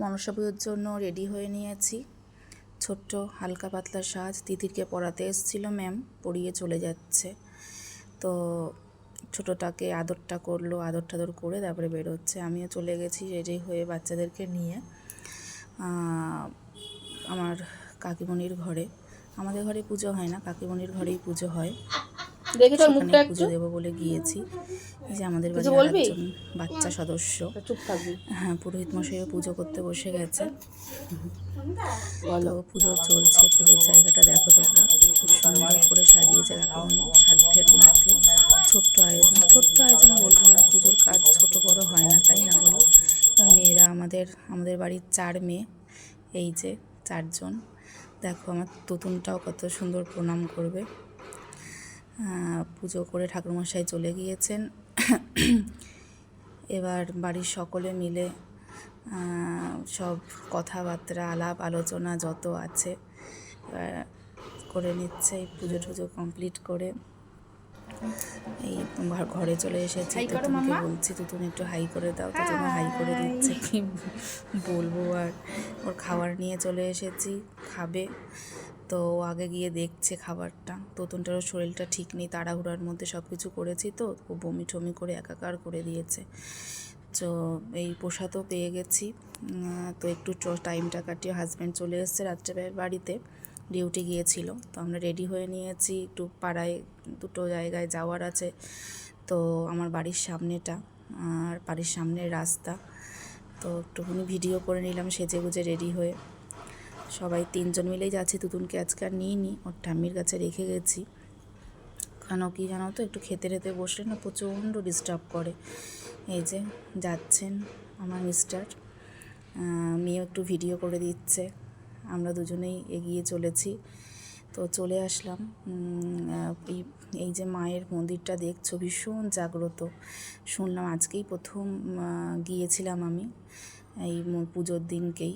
মনসা পুজোর জন্য রেডি হয়ে নিয়েছি। ছোট্ট হালকা পাতলা সাজ, তিতিরকে পড়াতে এসেছিলো ম্যাম, পড়িয়ে চলে যাচ্ছে। তো ছোটোটাকে আদরটা করলো, আদর টাদর করে তারপরে বেরোচ্ছে। আমিও চলে গেছি রেডি হয়ে বাচ্চাদেরকে নিয়ে আমার কাকিমণির ঘরে। আমাদের ঘরে পুজো হয় না, কাকিমণির ঘরেই পুজো হয়, সেখানে পুজো দেবো বলে গিয়েছি। এই যে আমাদের বাড়ির আরেকজন বাচ্চা সদস্য, হ্যাঁ, পুরোহিত মশাইও পুজো করতে বসে গেছে। তো পুজো চলছে, পুজোর জায়গাটা দেখো তোমরা, খুব সুন্দর করে সাজিয়েছে কাকিমণি। সাধ্যের মধ্যে ছোট্ট আয়োজন, ছোট্ট আয়োজন বলবো না, পুজোর কাজ ছোট বড় হয় না, তাই না বলো? আর মেয়েরা আমাদের বাড়ির 4 মেয়ে, এই যে 4 জন। দেখো আমার তুতুনটাও কত সুন্দর প্রণাম করবে। পুজো করে ঠাকুরমশাই চলে গিয়েছেন। এবার বাড়ির সকলে মিলে সব কথাবার্তা, আলাপ আলোচনা যত আছে করে নিচ্ছে। এই পুজো টুজো কমপ্লিট করে এই ঘরে চলে এসেছি। তুতুনকে বলছি, তুতুন একটু হাই করে দাও, তুতুন হাই করে দিচ্ছে। কি বলবো আর, ওর খাবার নিয়ে চলে এসেছি, খাবে। তো আগে গিয়ে দেখছে খাবারটা। তুতুনটারও শরীরটা ঠিক নেই, তাড়াহুড়ার মধ্যে সব কিছু করেছি, তো ও বমি টমি করে একাকার করে দিয়েছে। তো এই প্রসাদও পেয়ে গেছি। তো একটু টাইমটা কাটিয়ে হাজব্যান্ড চলে এসেছে রাত্রেবেলার বাড়িতে, ডিউটি গিয়েছিল। তো আমরা রেডি হয়ে নিয়েছি, একটু পাড়ায় 2টো জায়গায় যাওয়ার আছে। তো আমার বাড়ির সামনেটা, আর বাড়ির সামনের রাস্তা, তো একটুখানি ভিডিও করে নিলাম সেজে গুজে রেডি হয়ে। সবাই 3 জন মিলেই যাচ্ছি। তুতুনকে আজকে আর নিইনি, ওর ঠাম্মির কাছে রেখে গেছি। কেন কি জানো তো, একটু খেতে বসলে না প্রচণ্ড ডিস্টার্ব করে। এই যে যাচ্ছেন আমার মিস্টার, মেয়েও একটু ভিডিও করে দিচ্ছে, আমরা দুজনেই এগিয়ে চলেছি। তো চলে আসলাম। এই যে মায়ের মন্দিরটা দেখছো, ভীষণ জাগ্রত। শুনলাম আজকেই প্রথম গিয়েছিলাম আমি, এই পুজোর দিনকেই।